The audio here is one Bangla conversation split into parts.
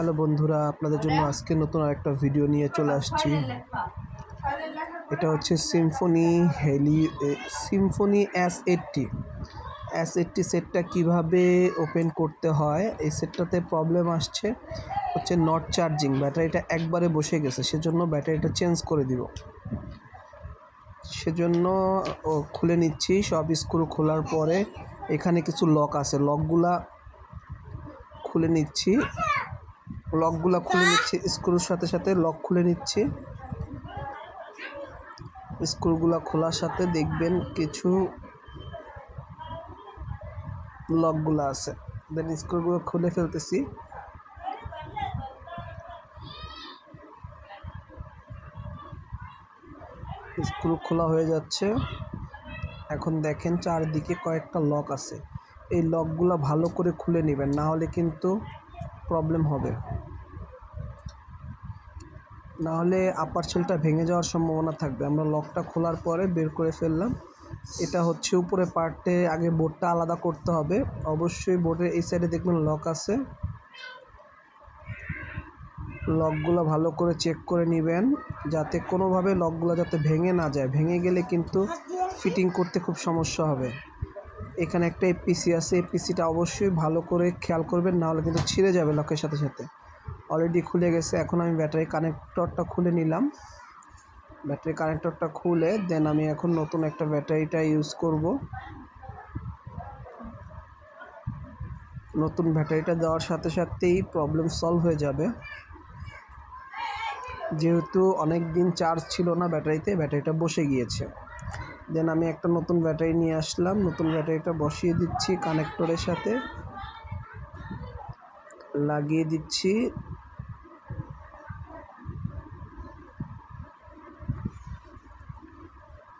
হ্যালো বন্ধুরা, আপনাদের জন্য আজকে নতুন আরেকটা ভিডিও নিয়ে চলে আসছি। এটা হচ্ছে সিম্ফনি S80 সেটটা কিভাবে ওপেন করতে হয়। এই সেটটাতে প্রবলেম আসছে হচ্ছে নট চার্জিং, ব্যাটারিটা একবারে বসে গেছে, সেজন্য ব্যাটারিটা চেঞ্জ করে দিব। সেজন্য খুলে নিচ্ছি। সব স্ক্রু খোলার পরে এখানে কিছু লক আছে, লকগুলা খুলে নিচ্ছি। স্ক্রুর সাথে সাথে লক খুলে নিচ্ছি। স্ক্রুগুলো খোলার সাথে দেখবেন কিছু লকগুলো আছে, দেন স্ক্রুগুলো খুলে ফেলতেছি। স্ক্রু খোলা হয়ে যাচ্ছে। এখন দেখেন চারদিকে কয়েকটা লক আছে, এই লকগুলো ভালো করে খুলে নেবেন, না হলে কিন্তু প্রবলেম হবে, না হলে আপার শেলটা ভেঙে যাওয়ার সম্ভাবনা থাকবে। আমরা লকটা খোলার পরে বের করে ফেললাম। এটা হচ্ছে উপরে পার্টে আগে বোর্ডটা আলাদা করতে হবে। অবশ্যই বোর্ডের এই সাইডে দেখবেন লক আছে, লকগুলো ভালো করে চেক করে নেবেন যাতে কোনোভাবে লকগুলো যাতে ভেঙে না যায়। ভেঙে গেলে কিন্তু ফিটিং করতে খুব সমস্যা হবে। এখানে একটা এপিসি আছে, এপিসিটা অবশ্যই ভালো করে খেয়াল করবেন, না হলে কিন্তু ছিঁড়ে যাবে লকের সাথে সাথে। অলরেডি খুলে গেছে। এখন আমি ব্যাটারি কানেক্টরটা খুলে নিলাম। ব্যাটারি কানেক্টরটা খুলে দেন আমি এখন নতুন একটা ব্যাটারিটা ইউজ করব। নতুন ব্যাটারিটা দেওয়ার সাথে সাথেই প্রবলেম সলভ হয়ে যাবে। যেহেতু অনেক দিন চার্জ ছিল না ব্যাটারিতে, ব্যাটারিটা বসে গিয়েছে। দেন আমি একটা নতুন ব্যাটারি নিয়ে আসলাম। নতুন ব্যাটারিটা বসিয়ে দিচ্ছি, কানেক্টরের সাথে লাগিয়ে দিচ্ছি।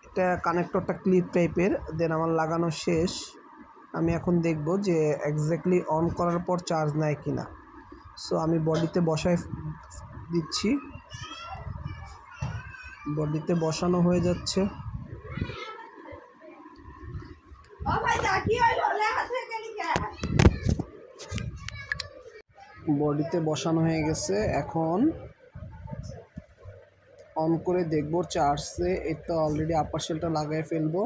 এটা কানেক্টরটা ক্লিপ টাইপের। দেন আমার লাগানো শেষ। আমি এখন দেখব যে এক্স্যাক্টলি অন করার পর চার্জ নেয় কিনা। সো আমি বডিতে বসায় দিচ্ছি। বডিতে বসানো হয়ে যাচ্ছে। বডিতে বসানো হয়ে গেছে। এখন অন করে দেখব চার্জে। এটা অলরেডি আপার শেলটা লাগাই ফেলবো।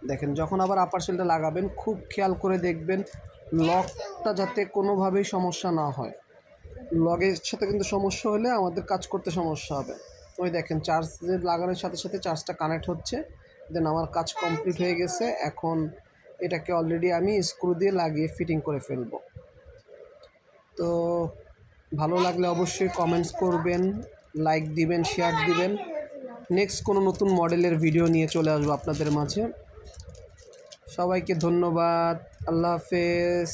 দেখেন, যখন আবার আপার শেলটা লাগাবেন খুব খেয়াল করে দেখবেন লকটা যাতে কোনোভাবেই সমস্যা না হয়। লগের সাথে কিন্তু সমস্যা হলে আমাদের কাজ করতে সমস্যা হবে। ওই দেখেন চার্জে লাগানোর সাথে সাথে চার্জটা কানেক্ট হচ্ছে। দেন আমার কাজ কমপ্লিট হয়ে গেছে। এখন এটাকে অলরেডি আমি স্ক্রু দিয়ে লাগিয়ে ফিটিং করে ফেলবো। তো ভালো লাগলে অবশ্যই কমেন্টস করবেন, লাইক দিবেন, শেয়ার দিবেন। নেক্সট কোনো নতুন মডেলের ভিডিও নিয়ে চলে আসবো আপনাদের মাঝে। সবাইকে ধন্যবাদ। আল্লাহ হাফেজ।